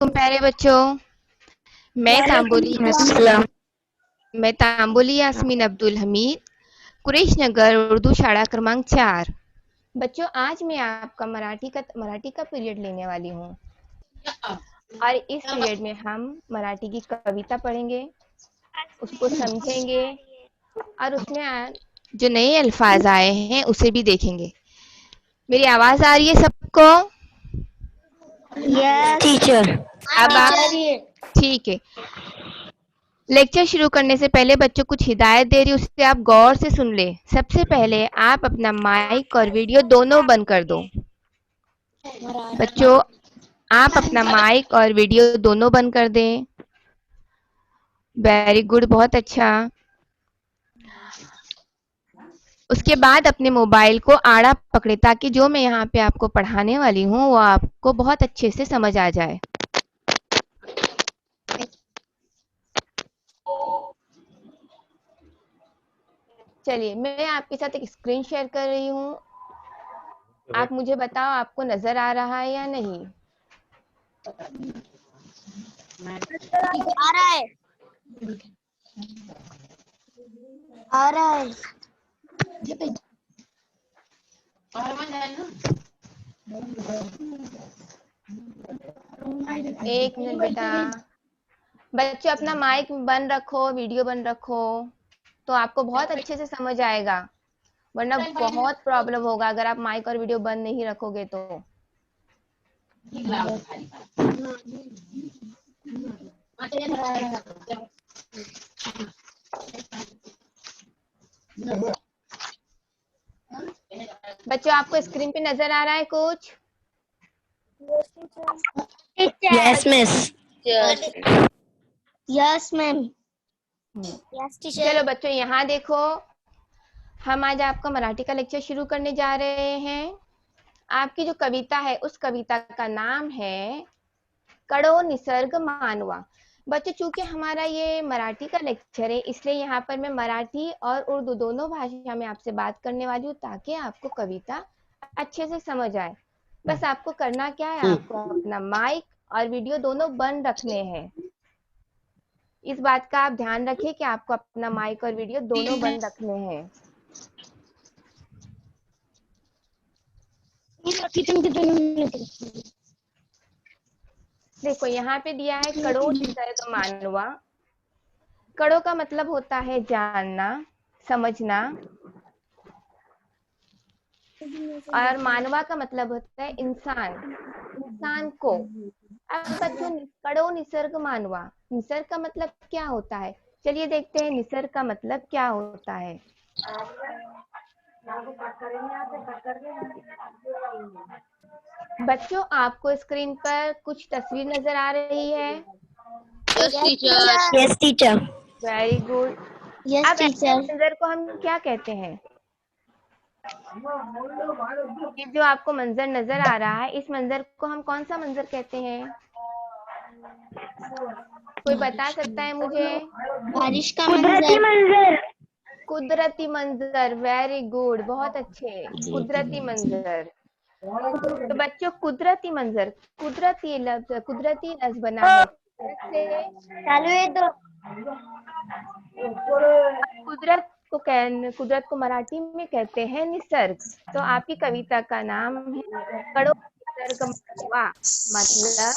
प्यारे बच्चों। मैं तांबोली वालेकुम मैं तांबोली यास्मीन अब्दुल हमीद, कुरैश नगर उर्दू शाळा क्रमांक 4। बच्चों, आज मैं आपका मराठी का पीरियड लेने वाली हूँ और इस पीरियड में हम मराठी की कविता पढ़ेंगे, उसको समझेंगे और उसमें जो नए अल्फाज आए हैं उसे भी देखेंगे। मेरी आवाज आ रही है सबको? Yes teacher. अब आप ठीक है। लेक्चर शुरू करने से पहले बच्चों कुछ हिदायत दे रही हूँ, उसे आप गौर से सुन ले। सबसे पहले आप अपना माइक और वीडियो दोनों बंद कर दो। बच्चों, आप अपना माइक और वीडियो दोनों बंद कर दें। वेरी गुड, बहुत अच्छा। उसके बाद अपने मोबाइल को आड़ा पकड़े ताकि जो मैं यहाँ पे आपको पढ़ाने वाली हूँ वो आपको बहुत अच्छे से समझ आ जाए। चलिए, मैं आपके साथ एक स्क्रीन शेयर कर रही हूँ। आप मुझे बताओ, आपको नजर आ रहा है या नहीं? आ रहा है आ रहा है। एक मिनट बेटा। बच्चों, अपना माइक बंद रखो, वीडियो बंद रखो, तो आपको बहुत अच्छे से समझ आएगा। वरना बहुत प्रॉब्लम होगा अगर आप माइक और वीडियो बंद नहीं रखोगे तो। बच्चों, आपको स्क्रीन पे नजर आ रहा है कुछ? Yes miss. Okay. Yes ma'am. Yes चलो टीचर। बच्चों, यहाँ देखो। हम आज आपका मराठी का लेक्चर शुरू करने जा रहे हैं। आपकी जो कविता है उस कविता का नाम है कड़ो निसर्ग मानवा। बच्चों, चूंकि हमारा ये मराठी का लेक्चर है, इसलिए यहाँ पर मैं मराठी और उर्दू दोनों भाषा में आपसे बात करने वाली हूँ ताकि आपको कविता अच्छे से समझ आए। बस आपको करना क्या है, आपको अपना माइक और वीडियो दोनों बंद रखने हैं। इस बात का आप ध्यान रखिए कि आपको अपना माइक और वीडियो दोनों बंद रखने हैं। देखो, यहाँ पे दिया है कड़ो निसर्ग मानवा। कड़ो का मतलब होता है जानना, समझना, और मानवा का मतलब होता है इंसान, इंसान को। अब बच्चों, कड़ो निसर्ग मानवा, निसर्ग का मतलब क्या होता है? चलिए देखते हैं निसर्ग का मतलब क्या होता है। बच्चों, आपको स्क्रीन पर कुछ तस्वीर नजर आ रही है? Yes teacher. Yes teacher. Very good. Yes अब ऐसे टीचर। मंजर को हम क्या कहते हैं? ये जो आपको मंजर नजर आ रहा है, इस मंजर को हम कौन सा मंजर कहते हैं? कोई बता सकता है मुझे? बारिश का कुदरती मंजर। कुदरती मंजर। वेरी गुड, बहुत अच्छे। कुदरती मंजर। तो बच्चों, कुदरती मंजर, कुदरती लफ्ज बना है से। चालू है तो। कुदरत को मराठी में कहते हैं निसर्ग। तो आपकी कविता का नाम है कड़ो निसर्ग मानवा, मतलब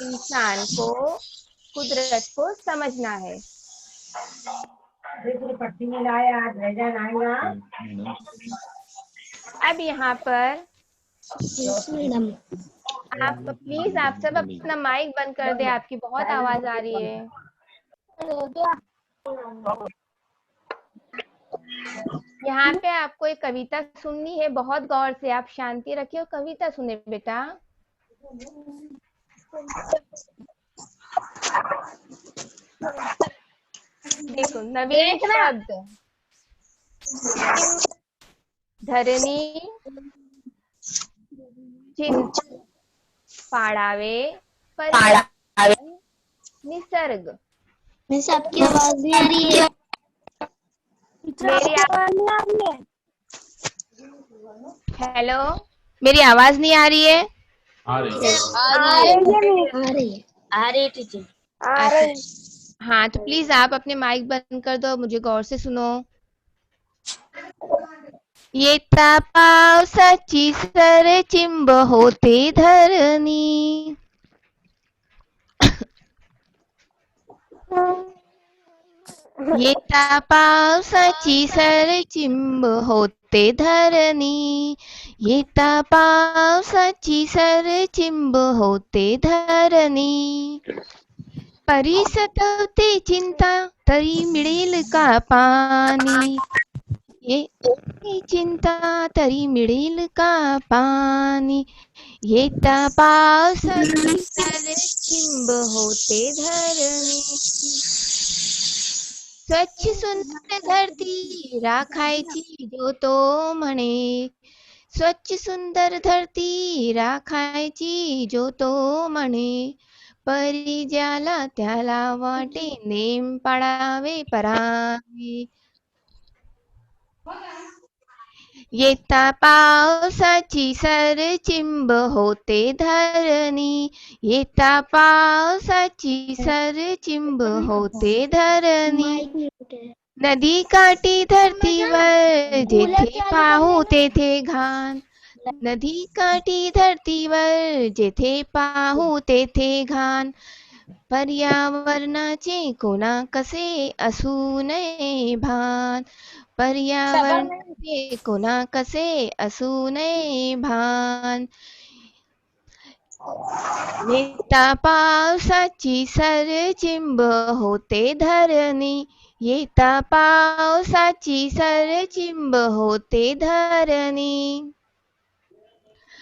इंसान को कुदरत को समझना है। अब यहाँ पर यस मैडम। आप प्लीज, आप सब अपना माइक बंद कर दे, आपकी बहुत आवाज आ रही है। यहाँ पे आपको एक कविता सुननी है, बहुत गौर से। आप शांति रखिए और कविता सुने बेटा। देखो, नवीन देखना। शब्द हिम, धरणी, चिंता, पाड़ावे, पर्यावरण, निसर्ग। मिस आपकी आवाज नहीं आ रही है। मेरी हेलो, मेरी आवाज नहीं आ रही है? आ रही है टीचर। हाँ, तो प्लीज आप अपने माइक बंद कर दो, मुझे गौर से सुनो। येता पावसाची सर चिंब होते धरणी, येता पावसाची सर चिंब होते धरणी, येता पावसाची सर चिंब होते धरणी, परी सतवते चिंता तरी मिळेल का पाणी, येते चिंता तरी मिळेल का पाणी, येता पावसाची सर चिंब होते धरणी, स्वच्छ सुंदर धरती राखायची जो तो म्हणे, स्वच्छ सुंदर धरती राखायची जो तो म्हणे, परी ज्याला त्याला वाटे नेम पाळावे परावे, येता पावसाची सर चिंब होते धरणी, येता पावसाची सर चिंब होते धरणी, नदी काठी धरतीवर जेथे पाहू तेथे घाण, नदी काठी धरतीवर जेथे पाहू तेथे घाण, पर्यावरणाचे कोणा कसे असू नये भान, पर्यावरणाचे कोणा कसे असू नये भान, येता पावसाची सर चिंब होते धरणी, येता पावसाची सर चिंब होते धरणी,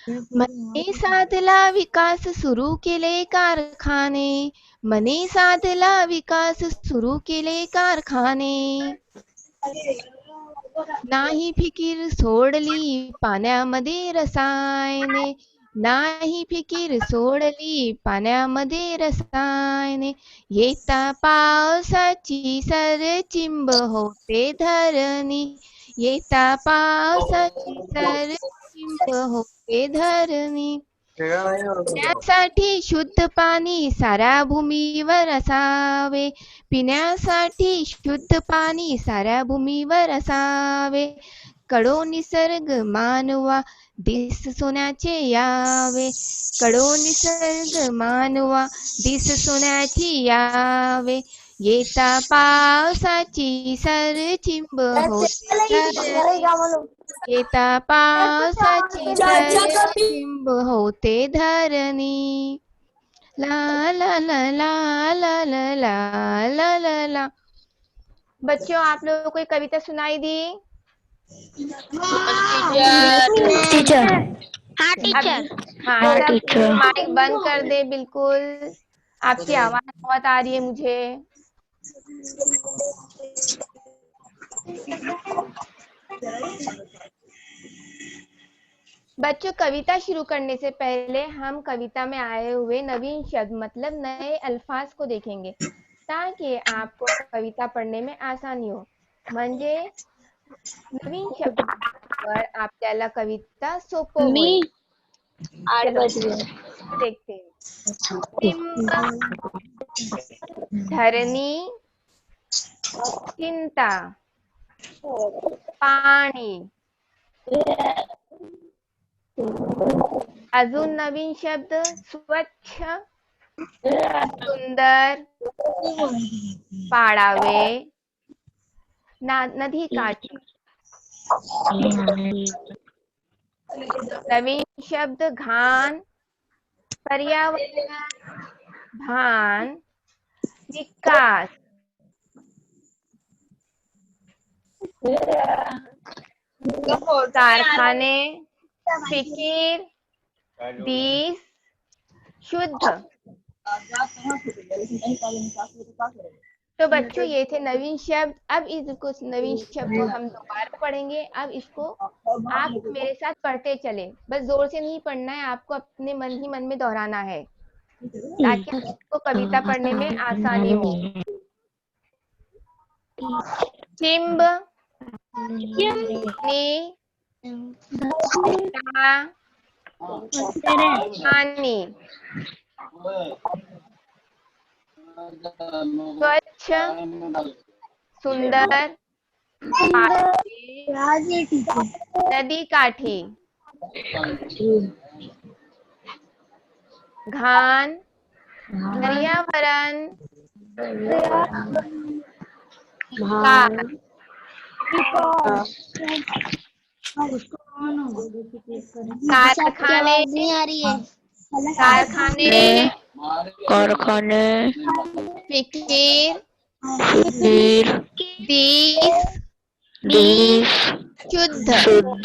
मने साधला विकास सुरू केले कारखाने, मने साधला विकास सुरू केले कारखाने, नाही फिकीर सोडली पाण्यामध्ये रसायने, नाही फिकीर सोडली पाण्यामध्ये रसायने, येता पावसाची सर चिंब होते धरणी, येता पावसाची सर चिंब होते धरणी, पिण्यासाठी शुद्ध पाणी साऱ्या भूमीवर असावे, पिण्यासाठी शुद्ध पाणी साऱ्या भूमीवर असावे, कडो निसर्ग मानवा दिस सोन्याचे यावे, कडो निसर्ग मानवा दिस सोन्याची यावे, येता पावसाची सर चिंब होते धरणी, येता पावसाची सर चिंब होते धरणी, ला ला ला ला ला ला ला ला ला ला। बच्चों, आप लोगों को कविता सुनाई दी? टीचर। हाँ टीचर, माइक बंद कर दे बिल्कुल, आपकी आवाज बहुत आ रही है मुझे। बच्चों, कविता शुरू करने से पहले हम कविता में आए हुए नवीन शब्द मतलब नए अल्फाज को देखेंगे, ताकि आपको कविता पढ़ने में आसानी हो, म्हणजे नवीन शब्दावर आपल्याला कविता सोपं होईल। चलो देखते हैं। चिंब, धरणी, चिंता, पाणी, अजून नवीन शब्द स्वच्छ, सुंदर, पाडावे, नदी काठी, नवीन शब्द घाण, पर्यावरण, भान, विकास, कारखाने, फिकीर, दिस, शुद्ध। तो बच्चों, ये थे नवीन शब्द। अब इसको नवीन शब्द को हम दोबारा पढ़ेंगे। अब इसको आप मेरे साथ पढ़ते चले, बस जोर से नहीं पढ़ना है, आपको अपने मन ही मन में दोहराना है, ताकि आपको कविता पढ़ने में आसानी हो। चिंब, पानी, स्वच्छ, सुंदर, नदी काठी, घान, पर्यावरण, कार, कारखाने, नहीं आ रही है। कारखाने, कारखाने, फिकीर, फिर, देश, देश, शुद्ध।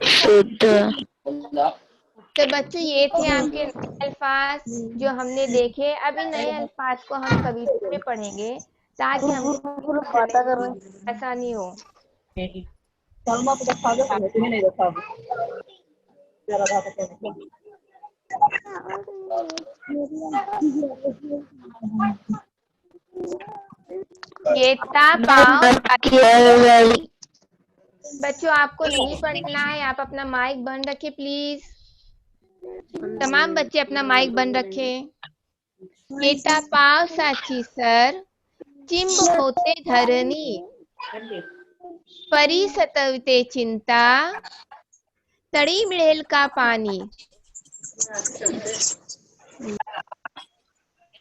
शुद्ध। तो बच्चों ये थे आपके नए अल्फाज जो हमने देखे। अब इन नए अल्फाज को हम कविता में पढ़ेंगे ताकि हमको पढ़ने में आसानी हो। ये पाव। बच्चों आपको नहीं पढ़ना है, आप अपना माइक बंद रखें प्लीज। तमाम बच्चे अपना माइक बंद रखें। येता पाव साची सर, चिंब होते धरणी, परी सतवते चिंता, तड़ी मिळेल का पानी।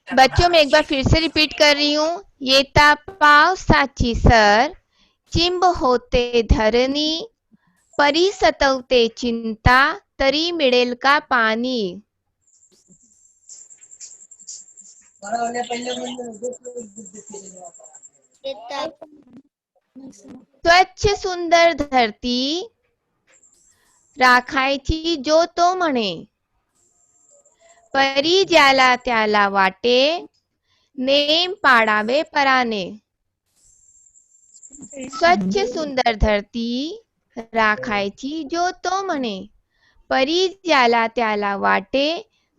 बच्चों मैं एक बार फिर से रिपीट कर रही हूँ। ये पाव साची सर, चिंब होते धरणी, परी सतवते चिंता, तरी मिळेल का पानी। स्वच्छ सुंदर धरती, राखायची जो तो म्हणे, परी ज्याला त्याला वाटे, नेम पाडावे पराने। स्वच्छ सुंदर धरती, राखायची जो तो म्हणे, परी ज्याला त्याला वाटे,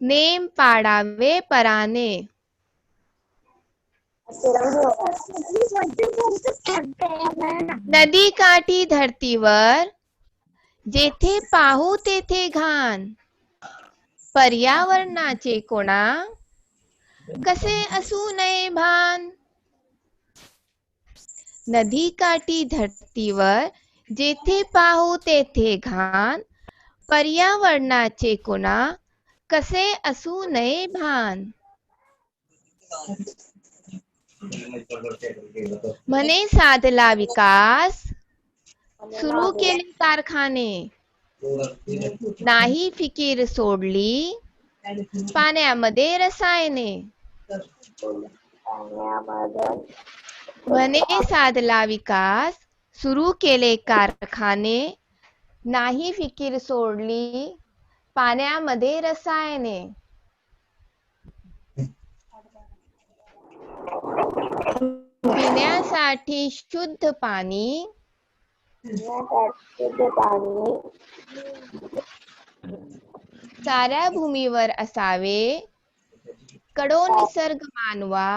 नेम पाडावे पराने। नदी काठी धरतीवर, जेथे पाहू तेथे घाण, पर्यावरणाचे कोणा, कसे असू नये भान। नदी काठी धरतीवर, जेथे पाहू तेथे घाण, पर्यावरणाचे कोणा, कसे असू नये भान। म्हणे साधला विकास, सुरू केले कारखाने, नाही फिकीर सोडली, पाण्यामध्ये रसायने। म्हणे साधला विकास, सुरू केले कारखाने, नाही फिकीर सोडली, पाण्यामध्ये रसायने। पिण्यासाठी शुद्ध पाणी, साऱ्या भूमीवर असावे, कडो निसर्ग मानवा,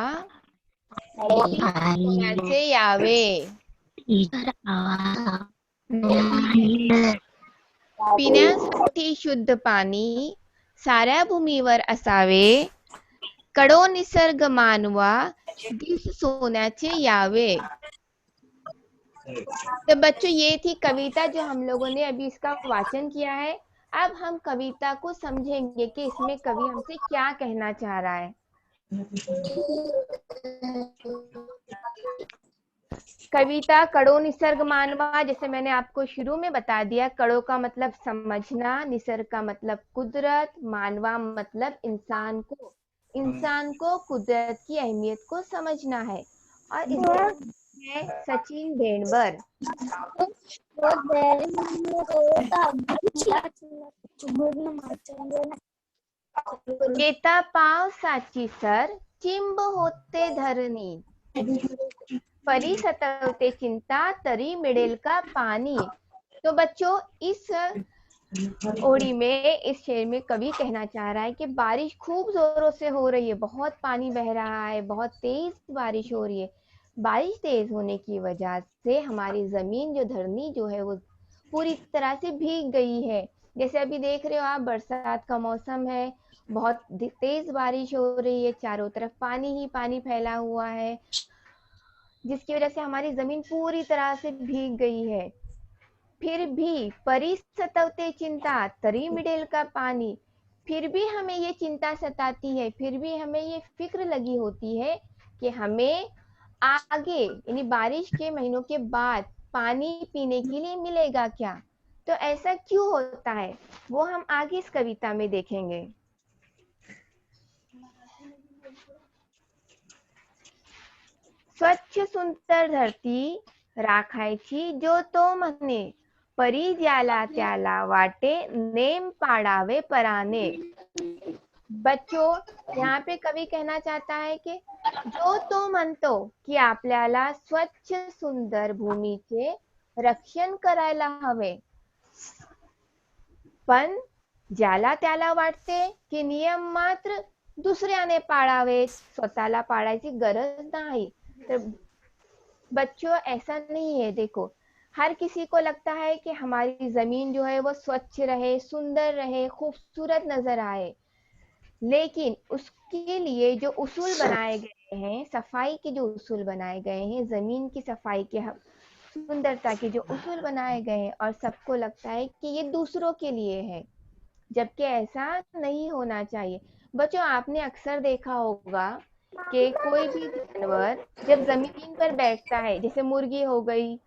होण्याचे यावे। पिण्यासाठी शुद्ध पाणी साऱ्या भूमीवर असावे, कडो निसर्ग मानवा, दिस सोन्याचे यावे। तो बच्चों ये थी कविता जो हम लोगों ने अभी इसका वाचन किया है। अब हम कविता को समझेंगे कि इसमें कवि हमसे क्या कहना चाह रहा है। कविता कड़ो निसर्ग मानवा, जैसे मैंने आपको शुरू में बता दिया, कड़ो का मतलब समझना, निसर्ग का मतलब कुदरत, मानवा मतलब इंसान को कुदरत की अहमियत को समझना है। और इसमें है सचिन बेनवर। येता पाव साची सर, चिंब होते धरणी, परी सतवते चिंता, तरी मिळेल का पानी। तो बच्चों इस ओड़ी में, इस शेर में कवि कहना चाह रहा है कि बारिश खूब जोरों से हो रही है, बहुत पानी बह रहा है, बहुत तेज बारिश हो रही है। बारिश तेज होने की वजह से हमारी जमीन जो धरनी जो है वो पूरी तरह से भीग गई है। जैसे अभी देख रहे हो आप, बरसात का मौसम है, बहुत तेज बारिश हो रही है, चारों तरफ पानी ही पानी फैला हुआ है, जिसकी वजह से हमारी जमीन पूरी तरह से भीग गई है। फिर भी परी सतवते चिंता तरी मिडेल का पानी, फिर भी हमें ये चिंता सताती है, फिर भी हमें ये फिक्र लगी होती है कि हमें आगे यानी बारिश के महीनों के बाद पानी पीने के लिए मिलेगा क्या। तो ऐसा क्यों होता है वो हम आगे इस कविता में देखेंगे। स्वच्छ सुंदर धरती राखायची जो तो म्हणे, परी ज्याला त्याला वाटे नेम पाडावे पराने। बच्चों, यहाँ पे कवि कहना चाहता है कि जो तो म्हणतो की आपल्याला स्वच्छ सुंदर भूमीचे रक्षण करायला हवे, पण ज्याला त्याला वाटते की नियम मात्र दुसऱ्याने पाळावेत, स्वतःला पाळायची गरज नाही। तो बच्चों ऐसा नहीं है, देखो हर किसी को लगता है कि हमारी जमीन जो है वो स्वच्छ रहे, सुंदर रहे, खूबसूरत नजर आए, लेकिन उसके लिए जो उसूल बनाए गए हैं, सफाई के जो उसूल बनाए गए हैं, जमीन की सफाई के सुंदरता के जो उसूल बनाए गए हैं, और सबको लगता है कि ये दूसरों के लिए है, जबकि ऐसा नहीं होना चाहिए। बच्चों, आपने अक्सर देखा होगा कि कोई भी जानवर जब जमीन पर बैठता है, जैसे मुर्गी हो गई,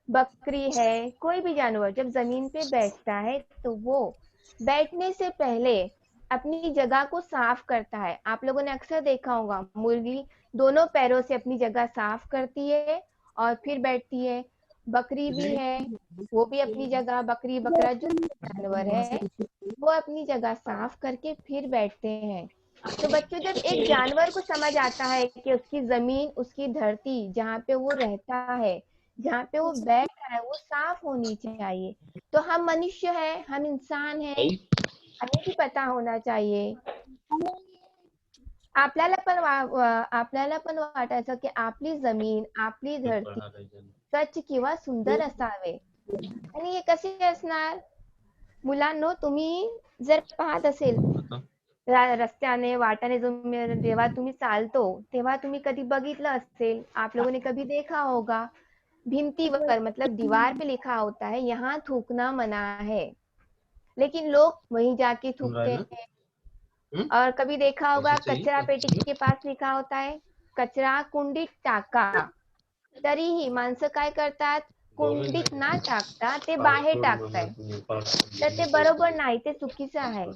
बकरी है, कोई भी जानवर जब जमीन पे बैठता है तो वो बैठने से पहले अपनी जगह को साफ करता है। आप लोगों ने अक्सर देखा होगा, मुर्गी दोनों पैरों से अपनी जगह साफ करती है और फिर बैठती है। बकरी भी है, वो भी अपनी जगह, बकरी बकरा जो जानवर है वो अपनी जगह साफ करके फिर बैठते हैं। तो बच्चों, जब एक जानवर को समझ आता है कि उसकी जमीन, उसकी धरती जहाँ पे वो रहता है, जहाँ पे वो बैठ रहा है, वो साफ होनी चाहिए, तो हम मनुष्य हैं, हम इंसान हैं, हमें भी पता होना चाहिए। आपल्याला पण वाटायचं की आपली जमीन, आपली धरती स्वच्छ किंवा सुंदर असावे, आणि हे कसे असणार। मुलांनो, तुम्ही जर पाहत असेल रस्त्याने वाटाने जेव्हा तुम्ही चालतो, तेव्हा तुम्ही कधी बघितलं असेल, आप लोगों ने कभी देखा होगा, भिंतीवर मतलब दीवार पे लिखा होता है यहाँ थूकना मना है, लेकिन लोग वहीं जाके थूकते हैं। और कभी देखा होगा कचरा पेटी के पास लिखा होता है कचरा कुंडीत टाका, तरीही माणसं काय करतात, कुंडीत ना टाकता ते बाहेर टाकताय, तर ते बरोबर नाही, ते चुकीचं आहे।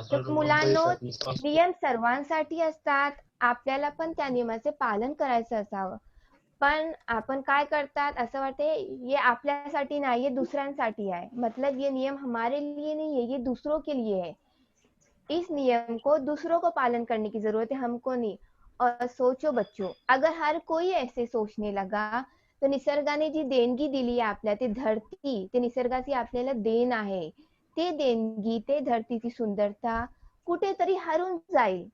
तर मुलांनो, नियम सर्वांसाठी असतात, आपल्याला पण त्या नियमाचे पालन करायचं असावं, पण आपण काय करतात, असं वाटते ये आपल्यासाठी नाही, ये दूसऱ्यांसाठी आहे, मतलब ये नियम हमारे लिए नहीं है, ये दूसरों के लिए है, इस नियम को दूसरों को पालन करने की जरूरत है, हमको नहीं। और सोचो बच्चों, अगर हर कोई ऐसे सोचने लगा तर निसर्गाने जी देणगी दिली आहे आपल्या, ती धरती, ते निसर्गाची आपल्याला देण आहे, ते देणगी, ते धरतीची सुंदरता कुठेतरी हरून जाईल,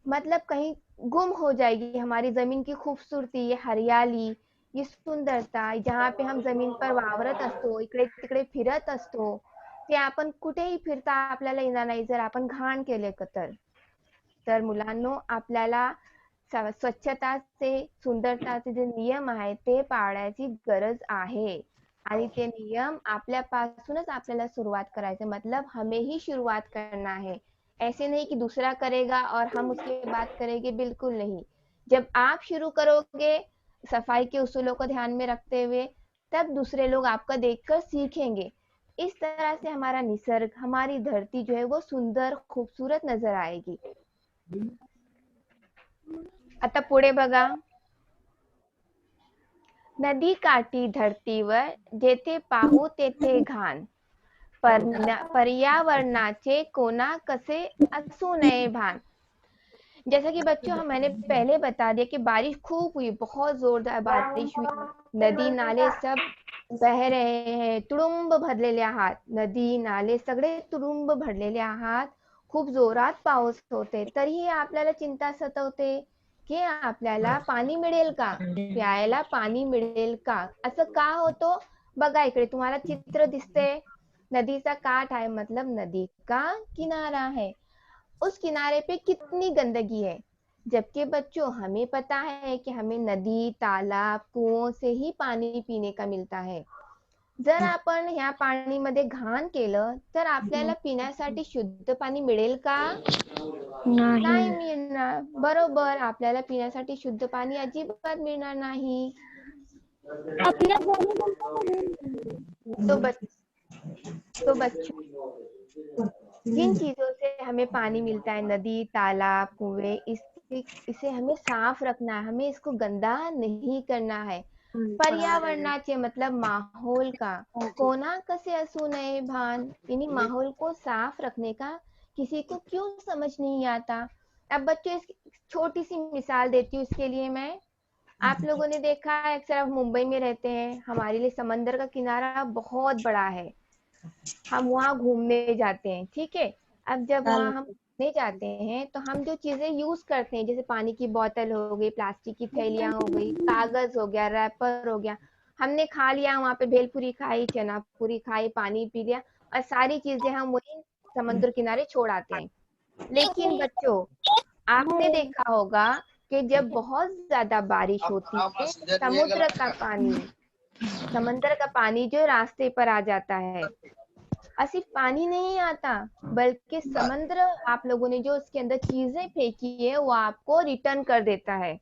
मतलब कहीं गुम हो जाएगी हमारी जमीन की खूबसूरती, ये हरियाली, ये सुंदरता, जहाँ पे हम जमीन पर वावरत असतो, इकडे तिकडे फिरत असतो, ते आपण कुठेही फिरता आपल्याला येणार नाही जर आपण घाण केले तर मुलांनो, आपल्याला स्वच्छताचे, सुंदरताचे जे नियम आहेत ते पाळण्याची गरज आहे, आणि ते नियम आपल्यापासूनच आपल्याला सुरुवात करायचे, मतलब हमें ही शुरुआत करना है। ऐसे नहीं कि दूसरा करेगा और हम उसके बाद करेंगे, बिल्कुल नहीं। जब आप शुरू करोगे सफाई के उसूलों को ध्यान में रखते हुए, तब दूसरे लोग आपका देखकर सीखेंगे। इस तरह से हमारा निसर्ग, हमारी धरती जो है वो सुंदर खूबसूरत नजर आएगी। आता पुढे बघा, नदी काठी धरतीवर जेथे पाहू तेथे घाण, पर्यावरणाचे कोणा कसे असू नये भान। जैसा कि बच्चों, मैंने पहले बता दिया कि बारिश खूब हुई, बहुत जोरदार बारिश हुई, नदी नाले सब बह रहे हैं, तुडुंब भरलेले आहात, नदी नाले सगळे तुडुंब भरलेले आहात, खूप जोरात पाऊस होते, तरीही आपल्याला चिंता सतवते की आपल्याला पाणी मिळेल का, प्यायला पाणी मिळेल का, असं का होतो। बघा इकडे तुम्हाला चित्र दिसते, नदी सा काट है मतलब नदी का किनारा है। उस किनारे पे कितनी गंदगी है, जबकि बच्चों हमें पता है कि हमें नदी, तालाब, कुओं से ही पाणी पीणे का मिळता है। जर आपण ह्या पाणीमध्ये घाण केलं तर आपल्याला पिण्यासाठी शुद्ध पाणी मिळेल का? नाही नहीं। मिळणार. बरोबर, आपल्याला पिण्यासाठी शुद्ध पाणी अजिबात मिळणार नाही. अपने घर में बनता है। तो बच तो बच्चों, जिन चीजों से हमें पानी मिलता है, नदी, तालाब, कुएं, इसे हमें साफ रखना है, हमें इसको गंदा नहीं करना है. पर्यावरणाचे मतलब माहौल का कोणा कसे असू नये भान, यानी माहौल को साफ रखने का किसी को क्यों समझ नहीं आता. अब बच्चों, छोटी सी मिसाल देती हूँ इसके लिए मैं. आप लोगों ने देखा है, अक्सर आप मुंबई में रहते हैं, हमारे लिए समंदर का किनारा बहुत बड़ा है, हम वहाँ घूमने जाते हैं, ठीक है. अब जब वहाँ हम घूमने जाते हैं तो हम जो चीजें यूज करते हैं, जैसे पानी की बोतल हो गई, प्लास्टिक की थैलियां हो गई, कागज हो गया, रैपर हो गया, हमने खा लिया, वहाँ पे भेलपुरी खाई, चना पूरी खाई, पानी पी लिया, और सारी चीजें हम वही समुद्र किनारे छोड़ आते हैं. लेकिन बच्चों, आपने देखा होगा कि जब बहुत ज्यादा बारिश होती है, समंदर का पानी जो रास्ते पर आ जाता है, और सिर्फ पानी नहीं आता, बल्कि समंदर, आप लोगों ने जो उसके अंदर चीजें फेंकी है वो आपको रिटर्न कर देता है.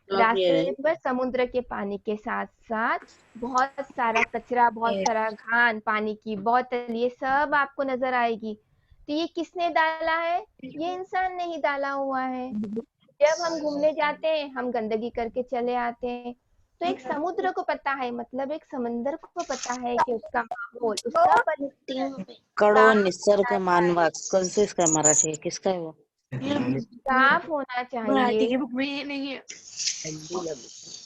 रास्ते पर समुद्र के पानी के साथ साथ बहुत सारा कचरा, बहुत सारा घान, पानी की बोतल, ये सब आपको नजर आएगी. तो ये किसने डाला है? ये इंसान ने ही डाला हुआ है. जब हम घूमने जाते हैं, हम गंदगी करके चले आते हैं. तो एक समुद्र को पता है, मतलब एक समंदर को पता है कि उसका माहौल, उसका परिसर कडो साफ निसर्ग होना मानवा, चाहिए, कौन से इसका मराठी है, किसका है वो? साफ होना मराठी की चाहिए, बुक में ये नहीं है।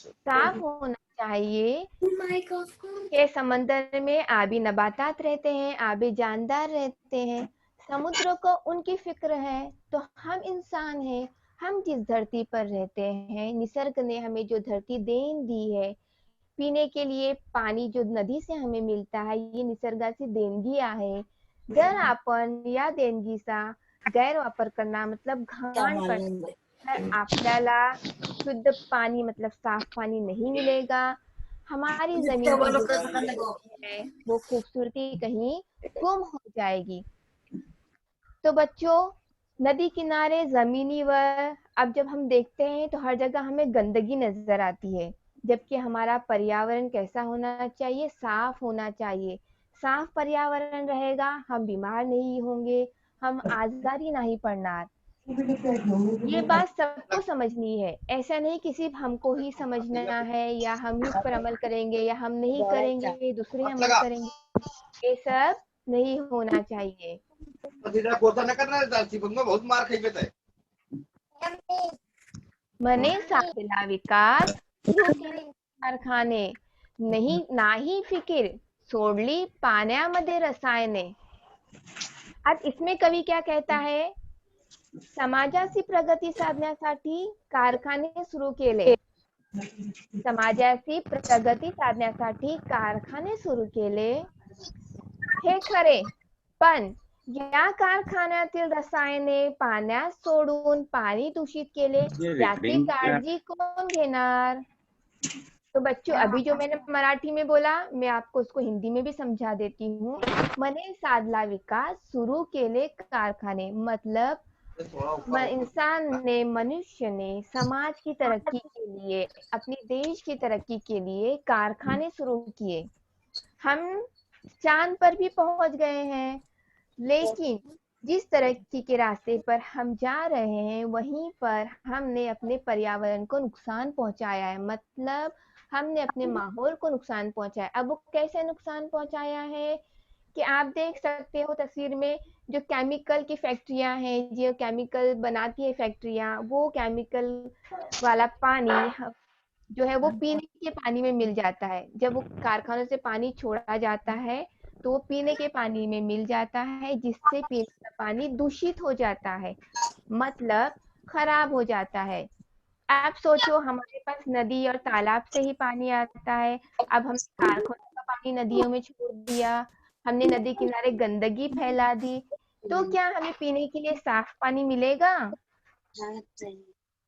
साफ होना चाहिए. के समंदर में आबी नबातात रहते हैं, आबी जानदार रहते हैं. समुद्र को उनकी फिक्र है, तो हम इंसान हैं, हम जिस धरती पर रहते हैं, निसर्ग ने हमें जो धरती देन दी है, पीने के लिए पाणी जो नदी से हमें मिळता आहे, ही निसर्गाची देणगी आहे. जर आपण या देणगीचा गैरवापर करणार, मतलब घाण करणार, तर आपल्याला शुद्ध पानी, मतलब साफ पानी नहीं मिलेगा. हमारी जमीन की जो खूबसूरती है, वो खूबसूरती कहीं गुम हो जाएगी. तो बच्चों, नदी किनारे, जमीनी वर, अब जब हम देखते हैं तो हर जगह हमें गंदगी नजर आती है, जबकि हमारा पर्यावरण कैसा होना चाहिए? साफ होना चाहिए. साफ पर्यावरण रहेगा, हम बीमार नहीं होंगे, हम आजारी नहीं पड़ना. ये बात सबको समझनी है, ऐसा नहीं कि सिर्फ हमको ही समझना है, या हम ही इस पर अमल करेंगे, या हम नहीं करेंगे दूसरे अमल करेंगे. ये सब नहीं होना चाहिए. मने साधला विकास, सुरू केले कारखाने, नाही फिकीर, सोडली पाण्यामध्ये रसायने. अब इसमें कवि क्या कहता है? समाजाची प्रगती साधण्यासाठी कारखाने सुरू केले, समाजाची प्रगती साधण्यासाठी कारखाने सुरू केले, हे खरे, पण या कारखान्यातील रसायने पाण्यात सोडून पाणी दूषित केले, याची काळजी कौन घेणार? तो बच्चों, अभी जो मैंने मराठी में बोला, मैं आपको उसको हिंदी में भी समझा देती हूँ. मने साधला विकास, सुरू केले कारखाने, मतलब इंसान ने, मनुष्य ने समाज की तरक्की के लिए, अपने देश की तरक्की के लिए कारखाने शुरू किए. हम चांद पर भी पहुंच गए हैं, लेकिन जिस तरक्की के रास्ते पर हम जा रहे हैं, वहीं पर हमने अपने पर्यावरण को नुकसान पहुंचाया है, मतलब हमने अपने माहौल को नुकसान पहुंचाया. अब वो कैसे नुकसान पहुंचाया है कि आप देख सकते हो तस्वीर में, जो केमिकल की फैक्ट्रियां हैं, जो केमिकल बनाती है फैक्ट्रियां, वो केमिकल वाला पानी जो है वो पीने के पानी में मिल जाता है. जब वो कारखानों से पानी छोड़ा जाता है तो वो पीने के पानी में मिल जाता है, जिससे पीने का पानी दूषित हो जाता है, मतलब खराब हो जाता है. आप सोचो, हमारे पास नदी और तालाब से ही पानी आता है, अब हम कारखानों का पानी नदियों में छोड़ दिया, हमने नदी किनारे गंदगी फैला दी, तो क्या हमें पीने के लिए साफ पानी मिलेगा?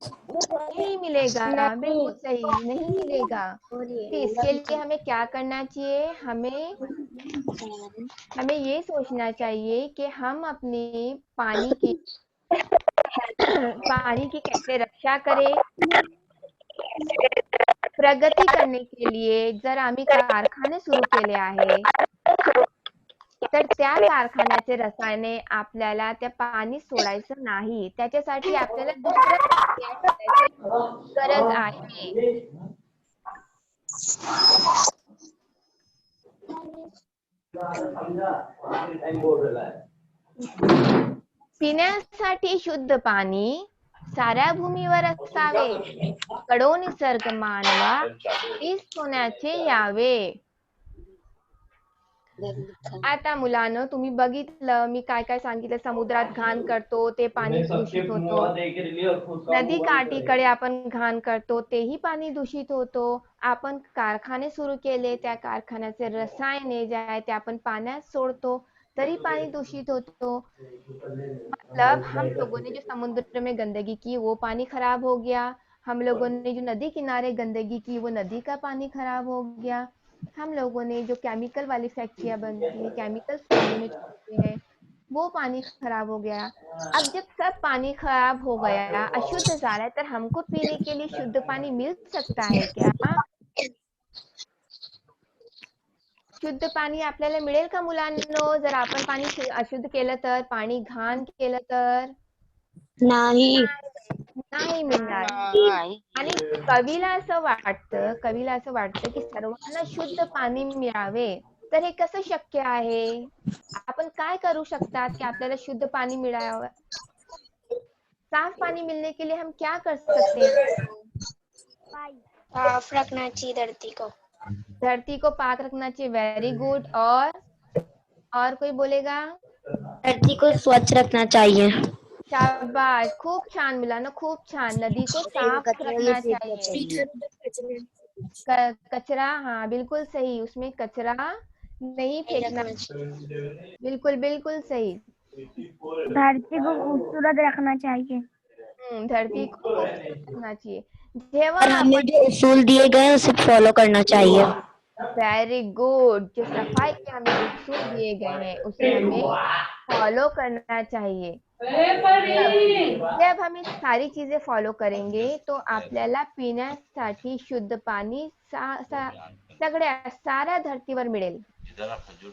नहीं मिलेगा, नहीं। बिल्कुल सही, नहीं मिलेगा। तो इसके लिए हमें क्या करना चाहिए? हमें ये सोचना चाहिए कि हम अपने पानी की पानी की कैसे रक्षा करें। प्रगती करणे के लिए जर आम्ही कारखाने सुरू केले आहे, तर त्या कारखान्याचे रसायने आपल्याला त्या पाणी सोडायचं नाही. त्याच्यासाठी आपल्याला दुसरं प्रक्रिया करायची गरज आहे. पिण्यासाठी शुद्ध पाणी साऱ्या भूमीवर असावे. कडो निसर्ग मानवा तीच सोन्याचे यावे. आता मुलांनो, तुम्ही बघितलं मी काय काय सांगितलं. समुद्रात घाण करतो ते पाणी दूषित होतो. नदी काठीकडे आपण घाण करतो तेही पाणी दूषित होतो. आपण कारखाने सुरू केले, त्या कारखान्याचे रसायने जे आहे ते आपण पाण्यात सोडतो, तरी पानी दूषित होतो. मतलब हम लोगों ने जो समुद्र में गंदगी की वो पानी खराब हो गया, हम लोगों ने जो नदी किनारे गंदगी की वो नदी का पानी खराब हो गया, हम लोगों ने जो केमिकल वाली फैक्ट्रियां बनती हैं, केमिकल्स पानी में छोड़ते हैं, वो पानी खराब हो गया। अब जब सब पानी खराब हो गया, अशुद्ध जा रहा है, तो हमको पीने के लिए शुद्ध पानी मिल सकता है क्या? शुद्ध पाणी आपल्याला मिळेल का मुलांनो? जर आपण पाणी अशुद्ध केलं तर, पाणी घाण केलं तर? नाही. नाही मिळणार. आणि कवीला असं वाटतं की सर्वांना शुद्ध पाणी मिळावे, तर हे कसं शक्य आहे? आपण काय करू शकतात की आपल्याला शुद्ध पाणी मिळावं? साफ पानी मिलने के लिए हम क्या कर सकते हैं? साफ रखना चाहिए धरती को। धरती को पाक रखना चाहिए। Very good. और कोई बोलेगा? धरती को स्वच्छ रखना चाहिए। शाबाश, खूप छान मुलांनो, खूप छान। नदी को साफ रखना चाहिए। कचरा, हाँ बिल्कुल सही, उसमें कचरा नहीं फेंकना। बिल्कुल बिल्कुल सही। धरती को खूबसूरत रखना चाहिए। धरती को खूबसूरत रखना चाहिए। जेव्हा और हमें आपण जो उसूल दिए गए हैं उसे फॉलो करना चाहिए। Very good. जो सफाई के हमें उसूल दिए गए हैं उसे हमें फॉलो करना चाहिए। जब हम इस सारी चीजें फॉलो करेंगे तो आपल्याला पिण्यासाठी शुद्ध पाणी साऱ्या धर्तीवर मिळेल।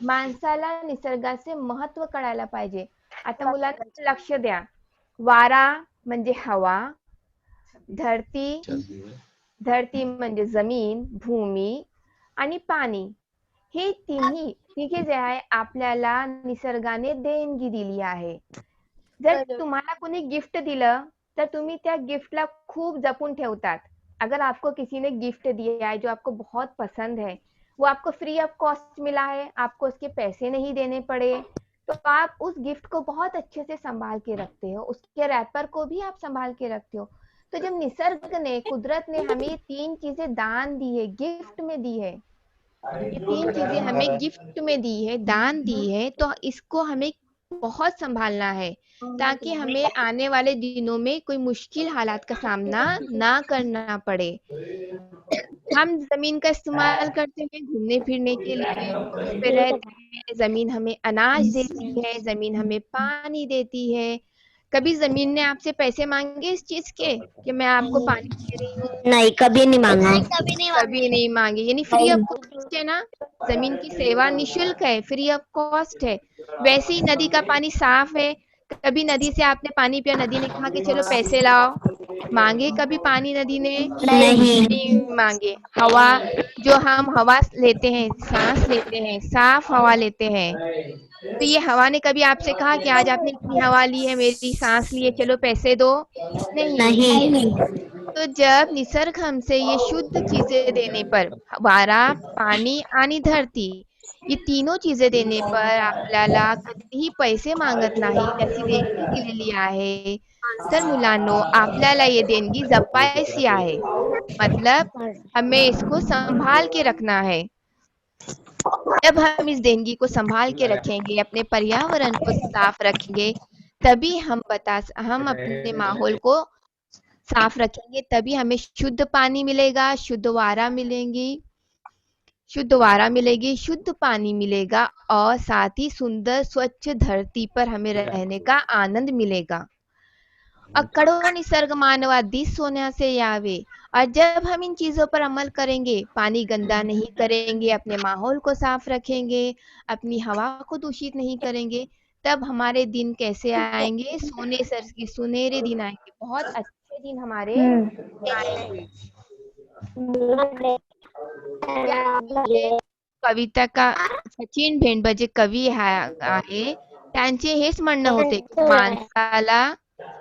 माणसाला निसर्गाचे महत्व कळायला पाहिजे। आता मुलांना लक्ष द्या, वारा म्हणजे हवा, धरती म्हणजे जमीन, भूमी आणि पाणी, हे तिघे जे आहे आपल्याला निसर्गाने देणगी दिली आहे। जर तुम्हाला कोणी गिफ्ट दिलं तर तुम्ही त्या गिफ्टला खूप जपून ठेवतात। अगर आपको किसी ने गिफ्ट दिया है जो आपको बहुत पसंद है, वो आपको फ्री ऑफ कॉस्ट मिला है, आपको उसके पैसे नहीं देने पड़े, तो आप उस गिफ्ट को बहुत अच्छे से संभाल के रखते हो, उसके रैपर को भी आप संभाल के रखते हो। तो जब निसर्ग ने, कुदरत ने हमें 3 चीजें दान दी है, गिफ्ट में दी है, ये 3 चीजें हमें गिफ्ट में दी है, दान दी है, तो इसको हमें बहुत संभालना है ताकि हमें आने वाले दिनों में कोई मुश्किल हालात का सामना ना करना पड़े। हम जमीन का इस्तेमाल करते हैं घूमने फिरने के लिए, उस पे रहते हैं, जमीन हमें अनाज देती है, जमीन हमें पानी देती है। कभी जमीन ने आपसे पैसे मांगे इस चीज के कि मैं आपको पानी दे रही हूँ? नहीं, कभी नहीं मांगा। कभी नहीं मांगे, यानी फ्री ऑफ कॉस्ट है ना। जमीन की सेवा निशुल्क है, फ्री ऑफ कॉस्ट है। वैसे ही नदी का पानी साफ है। कभी नदी से आपने पानी पिया, नदी ने कहा कि चलो पैसे लाओ? मांगे कभी पानी नदी ने? नहीं। नहीं मांगे। हवा, जो हम हवा लेते हैं, सांस लेते हैं, साफ हवा लेते हैं, तो ये हवा ने कभी आपसे कहा कि आज आपने इतनी हवा ली है, मेरी सांस ली है, चलो पैसे दो? नहीं। नहीं। तो जब निसर्ग हमसे ये शुद्ध चीजें देने पर, वारा, पाणी आणि धरती, ये तीनों चीजें देने पर आपल्याला कधीही पैसे मागत नाही, त्याची देणगी दिलेली आहे, तर मुलांनो आपल्याला ये देणगी जपायची आहे। मतलब हमें इसको संभाल के रखना है। जब हम इस देनगी को संभाल के रखेंगे, अपने पर्यावरण को साफ रखेंगे, तभी हम अपने माहौल को साफ रखेंगे, तभी हमें शुद्ध पानी मिलेगा, शुद्ध वारा मिलेगी, शुद्ध पानी मिलेगा और साथ ही सुंदर स्वच्छ धरती पर हमें रहने का आनंद मिलेगा। अक्कड़ो निसर्ग मानवादी सोना से यावे। और जब हम इन चीजों पर अमल करेंगे, पानी गंदा नहीं करेंगे, अपने माहौल को साफ रखेंगे, अपनी हवा को दूषित नहीं करेंगे, तब हमारे दिन कैसे आएंगे? सोने सर की सुनहरे दिन आएंगे, बहुत अच्छे दिन हमारे आएंगे। कविता का सचिन भेंडबे जे कवी आहे त्यांचे हेच म्हणणं होते की माणसाला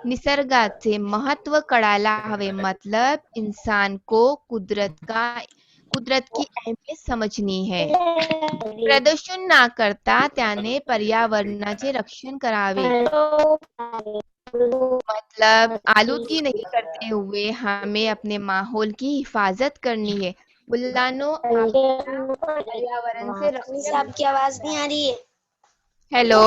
निसर्गाचे महत्व कळायला हवे, मतलब इंसान को कुदरत की अहमियत समझनी है। प्रदूषण ना करता त्याने पर्यावरणाचे रक्षण करावे, मतलब आलूदगी नहीं करते हुए हमें अपने माहौल की हिफाजत करनी है। मुल्लानो, आप पर्यावरण से रक्षक। आपकी आवाज नहीं आ रही है। हेलो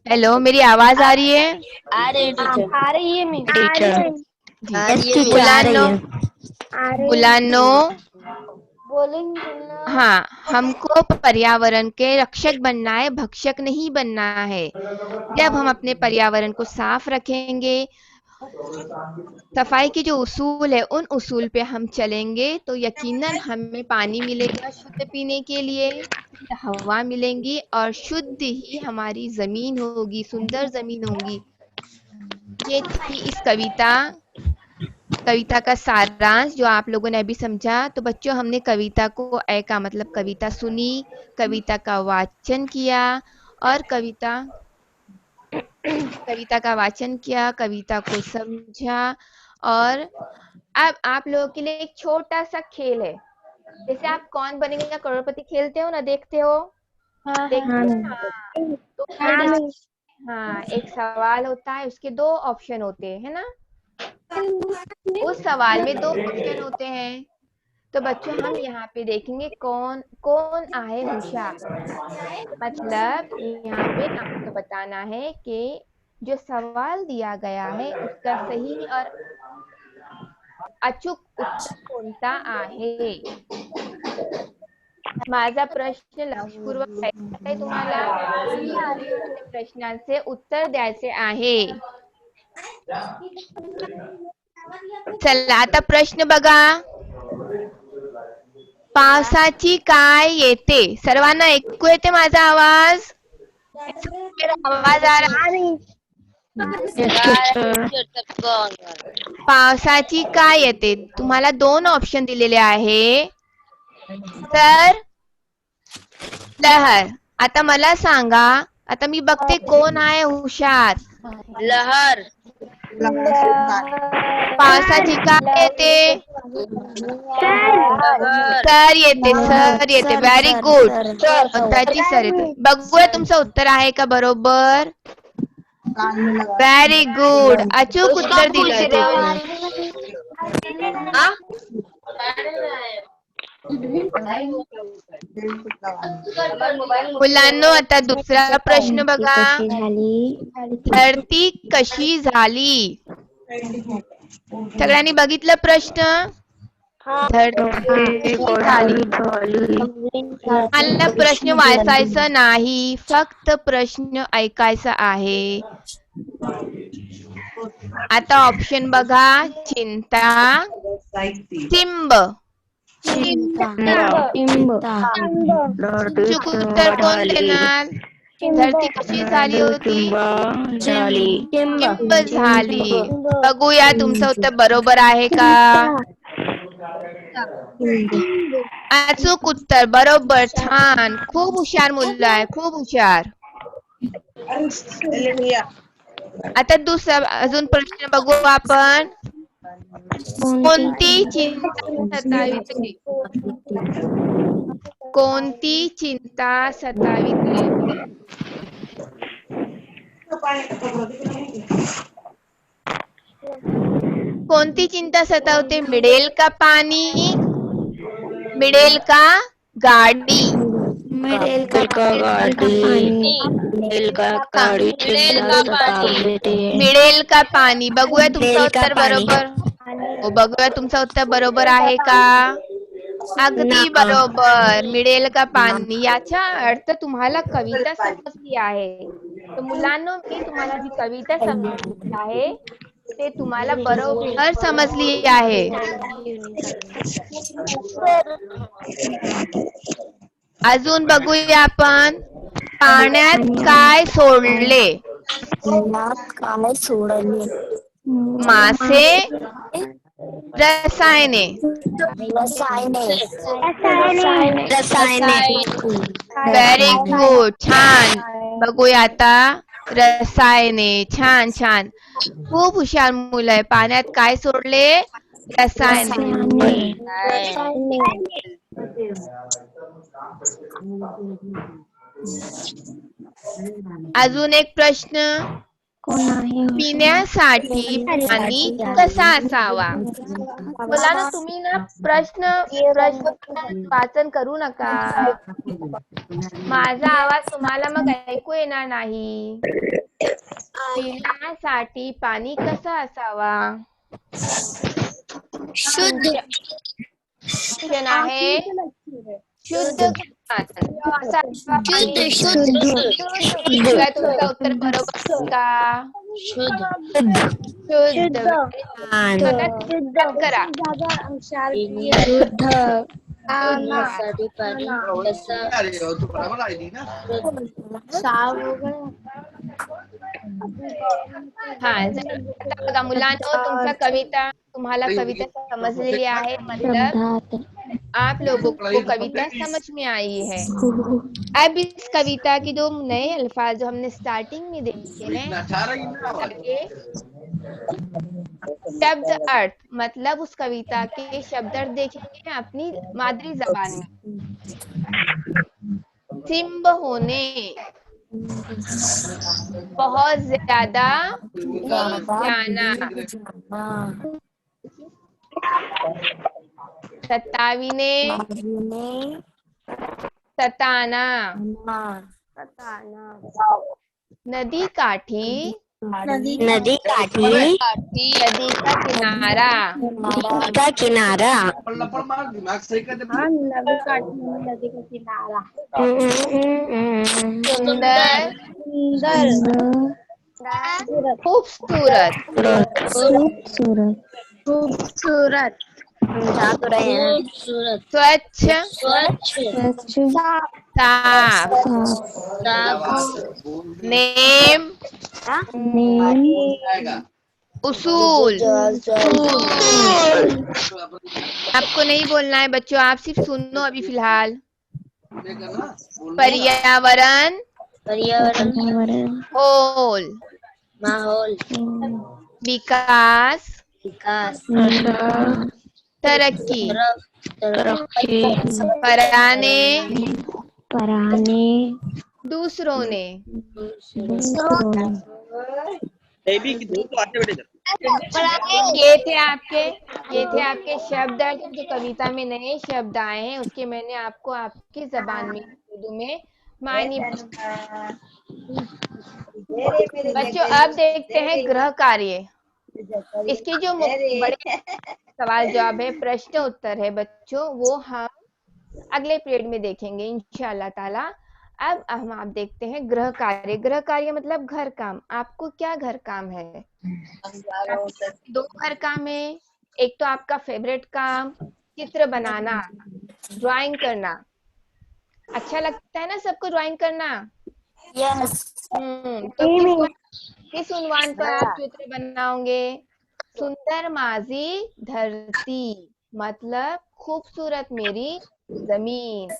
हेलो, मेरी आवाज आ रही है? आ रही टीचर। आ रही है टीचर जी। यस टीचर आ रही मुलानो है। मुलानो, बोलेंगे ना। हाँ, हमको पर्यावरण के रक्षक बनना है, भक्षक नहीं बनना है। जब हम अपने पर्यावरण को साफ रखेंगे, सफाई की जो उसूल है उन उसूल पे हम चलेंगे, तो यकीनन हमें पानी मिलेगा शुद्ध पीने के लिए, शुद्ध हवा मिलेंगी और शुद्ध ही हमारी जमीन होगी, सुंदर जमीन होगी। ये थी इस कविता का सारांश जो आप लोगों ने अभी समझा। तो बच्चों, हमने कविता को ए का मतलब कविता सुनी, कविता का वाचन किया और कविता का वाचन किया, कविता को समझा। और अब आप लोगों के लिए एक छोटा सा खेल है। जैसे आप कौन बनेगा करोड़पति खेलते हो ना, देखते हो? देखते हो ना? तो उसमें जैसे हाँ, एक सवाल होता है, उसके दो ऑप्शन होते हैं, है ना? उस सवाल में दो ऑप्शन होते हैं। तो बच्चों, हम यहाँ पे देखेंगे कौन कौन आहे होशियार। मतलब यहाँ पे आपको बताना है कि जो सवाल दिया गया है उसका सही और अचूक उत्तर कोणता आहे। माझा प्रश्न लक्षपूर्वक ऐकायचा आहे तुम्हाला आणि त्या प्रश्नांचे उत्तर द्यायचे आहे। चला, आता प्रश्न बघा। पावसाची काय येते? सर्वांना ऐकू येते माझा आवाज? मेरा आवाज आ रहा है? पावसाची काय येते? तुम्हाला दोन ऑप्शन दिलेले आहे, तर लहर। आता मला सांगा, आता मी बघते कोण आहे हुशार। लहर। पावसाची काय येते? सर येते, सर येते। व्हेरी गुड, स्वतःची सर येते। बघूया तुमचं उत्तर आहे का बरोबर? व्हेरी गुड, अचूक उत्तर दिलंय तुम्ही। मुलांनो, आता दुसरा प्रश्न बघा। धरती कशी झाली? सगळ्यांनी बघितलं प्रश्न? धरती कशी झाली? मला प्रश्न वाचायचा नाही, फक्त प्रश्न ऐकायचा आहे। आता ऑप्शन बघा, चिंता, चिंब। अचूक उत्तर कोण देणार? धरती कशी झाली होती? चिंब झाली। बघूया तुमचं उत्तर बरोबर आहे का? अचूक उत्तर बरोबर, छान, खूप हुशार मुलगा आहे, खूप हुशार। आता दुसरा अजून प्रश्न बघू आपण। कोणती चिंता सताविते? कोणती चिंता सताविते? कोणती चिंता सतावते? मिळेल का पाणी? मिळेल का गाड़ी, मिडेल दिल का गाड़ी दिल का हाँ, गाड़ी मिडेल चिंता का सतावून देते है मिडेल का पाणी. बघूया तुमचं मिडेल का उत्तर पाणी. बरोबर. हो, बघूया तुमचं उत्तर बरोबर आहे का. अगदी ना. बरोबर. मिळेल का पाणी याचा अर्थ तुम्हाला कविता समजली आहे. तर मुलांनो, मी तुम्हाला जी कविता समजली आहे ते तुम्हाला बरोबर समजली आहे. अजून बघूया आपण. पाण्यात काय सोडले. काय सोडले. मासे, रसायने. रसायने. रसायने. Very good. छान. बघूया आता. रसायने. छान छान. खूप हुशार मुलं आहे. पाण्यात काय सोडले. रसायने. अजून एक प्रश्न. पिण्यासाठी पाणी कसा असावा. मुलांनो, तुम्ही ना प्रश्न वाचन करू नका. माझा आवाज तुम्हाला मग ऐकू येणार नाही. पिण्यासाठी पाणी कसा असावा. शुद्ध. ऑप्शन आहे शुद्ध घाण. कसा असावा पाणी. बघा तुमचं उत्तर बरोबर का. शुद्ध. स्वतः करा. पिण्यासाठी पाणी कसा हा, आता बघा मुलांनो, तुम्हाला कविता समजलेली आहे. मतलब आप लोगों को कविता समझ में आई है. अब इस कविता की जो नए अल्फाज जो हमने स्टार्टिंग में देखे हैं, शब्द अर्थ, मतलब उस कविता के शब्द अर्थ देखेंगे अपनी मादरी जबान में. सिंब होने, बहुत ज्यादा जाना, सतावीने, सताना, नदी काठी, नदी काठी. नदी का किनारा, का किनारा. सुंदर, खूबसूरत, खूबसूरत. समझा तो रहे हैं. स्वच्छ, साफ, नेम, उसूल. आपको नहीं बोलना है बच्चों, आप सिर्फ सुनो अभी फिलहाल. पर्यावरण, होल, माहौल विकास, विकास तरक्की, तरक्की पराने, पराने. दूसरों ने. ये थे आपके शब्द अर्थ जो कविता में नए शब्द आए हैं, उसके मैंने आपको आपकी जबान में उर्दू में मायने. बच्चों, अब देखते हैं गृह कार्य. इसके जो बड़े सवाल जवाब है, प्रश्न उत्तर है बच्चों, वो हम अगले पीरियड में देखेंगे इंशाल्लाह ताला. अब हम आप देखते हैं गृह कार्य. गृह कार्य मतलब घर काम. आपको क्या घर काम है. दो घर काम है. एक तो आपका फेवरेट काम चित्र बनाना, ड्राइंग करना. अच्छा लगता है ना सबको ड्राइंग करना. तो किस उन्वान पर आप चित्र बनाओगे. सुंदर माझी धरती, मतलब खूबसूरत मेरी जमीन.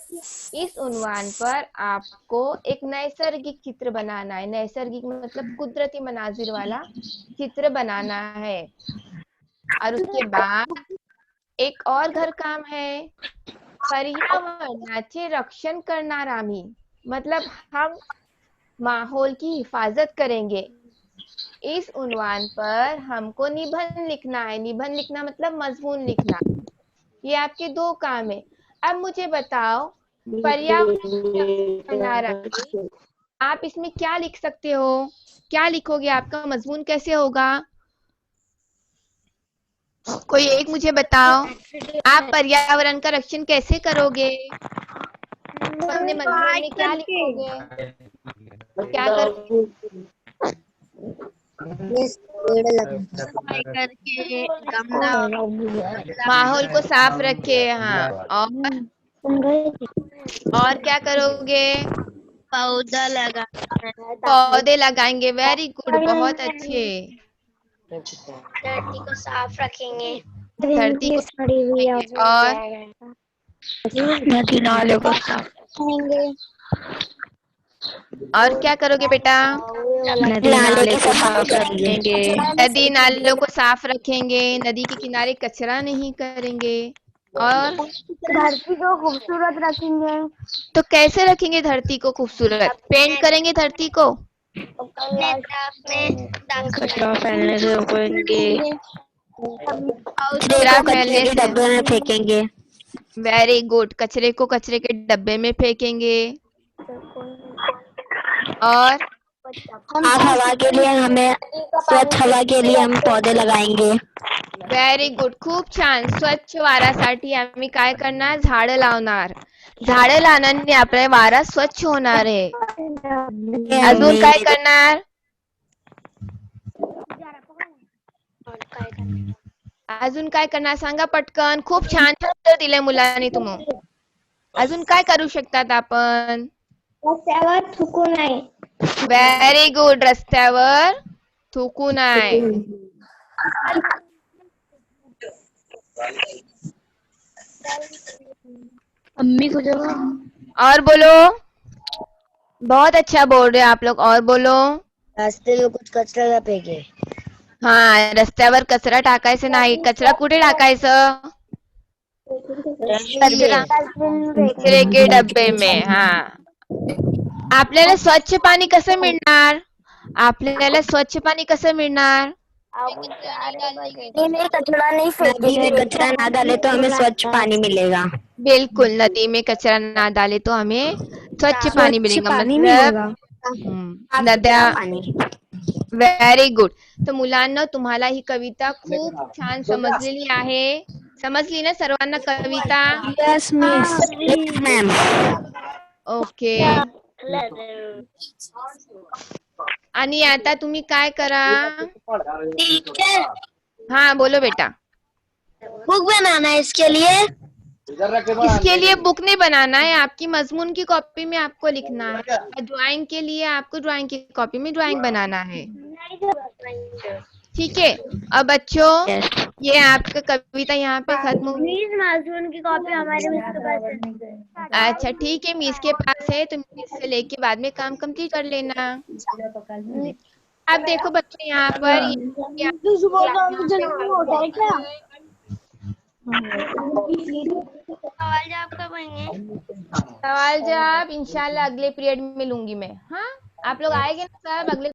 इस उन्वान पर आपको एक नैसर्गिक चित्र बनाना है. नैसर्गिक मतलब कुदरती मनाजिर वाला चित्र बनाना है. और उसके बाद एक और घर काम है, पर्यावरणाचे रक्षण करणार आम्ही. मतलब हम माहौल की हिफाजत करेंगे. इस उन्वान पर हमको निबंध लिखना है. निबंध लिखना मतलब मजमून लिखना. ये आपके दो काम है. अब मुझे बताओ, पर्यावरण बना रहे, आप इसमें क्या लिख सकते हो? क्या लिखोगे? आपका मजमून कैसे होगा? कोई एक मुझे बताओ, आप पर्यावरण का रक्षण कैसे करोगे? अपने मजमून में क्या लिखोगे? क्या करोगे? पेड़ लगाए करके गमला माहौल को साफ रखे, हाँ। और क्या करोगे? पौधा लगा पौधे लगाएंगे, वेरी गुड, बहुत अच्छे। धरती को साफ रखेंगे। धरती को सड़ी हुई रखेंगे, और नदी नाले को साफ और क्या करोगे बेटा? नदी नाले को साफ रखेंगे। नदी नालों को साफ रखेंगे, नदी के किनारे कचरा नहीं करेंगे, और धरती को खूबसूरत रखेंगे। तो कैसे रखेंगे धरती को खूबसूरत? पेंट करेंगे धरती को? कचरा फैलने से रोकेंगे। कचरा फैलने के से, डब्बे में फेंकेंगे। वेरी गुड, कचरे को कचरे के डब्बे में फेंकेंगे। और साफ हवा के लिए हमें स्वच्छ हवा के लिए हम पौधे लगाएंगे। व्हेरी गुड, खूप छान. स्वच्छ वाऱ्यासाठी आम्ही काय करणार? झाडं लावणार. झाडं लावण्याने आपला वारा स्वच्छ होणार आहे. अजून काय करणार? अजून काय करणार सांगा पटकन. खूप छान उत्तर दिले मुलांनी तुम्ही. अजून काय करू शकतात आपण? रस्त्यावर थुंकू नये. व्हेरी गुड, रस्त्यावर थुंकू नये. अम्मी को जब और बोलो. बहुत अच्छा बोल रहे आप लोग. और बोलो. रास्ते में कुछ कचरा ना फेंके. हा, रस्त्यावर कचरा टाकायचं नाही. कचरा कुठे टाकायचं? कचरा कचरे के डब्बे में. हा. आपल्याला स्वच्छ पाणी कसं मिळणार? आपल्याला स्वच्छ पाणी कसं मिळणार? नदी में कचरा ना डाले तो हमें स्वच्छ पानी मिलेगा। बिल्कुल, नदी में कचरा ना डाले तो हमें स्वच्छ पाणी मिळेगा. मतलब नद्या. Very good. तर मुलांना तुम्हाला ही कविता खूप छान समजलेली आहे. समजली ना सर्वांना Kavita? Yes miss. Ma'am. Okay. आणि आता तुम्ही काय करा? हाँ बोलो बेटा. बुक बनाना है इसके लिए। इसके लिए बुक नहीं बनाना है, आपकी मजमून की कॉपी में आपको लिखना है. ड्राइंग के लिए आपको ड्राइंग की कॉपी में ड्राइंग बनाना है. ठीक है. अब बच्चों, ये आपका कविता यहाँ पे खत्म हुई. मजमून की कॉपी हमारे मिस के पास है. अच्छा ठीक है, मिस के पास है तो मिस से लेके बाद में काम कंप्लीट कर लेना. अब देखो बच्चों, यहाँ पर सवाल जवाब कब आएंगे? सवाल जवाब इंशाल्लाह अगले पीरियड में लूंगी मैं. हाँ, आप लोग आएंगे ना सब अगले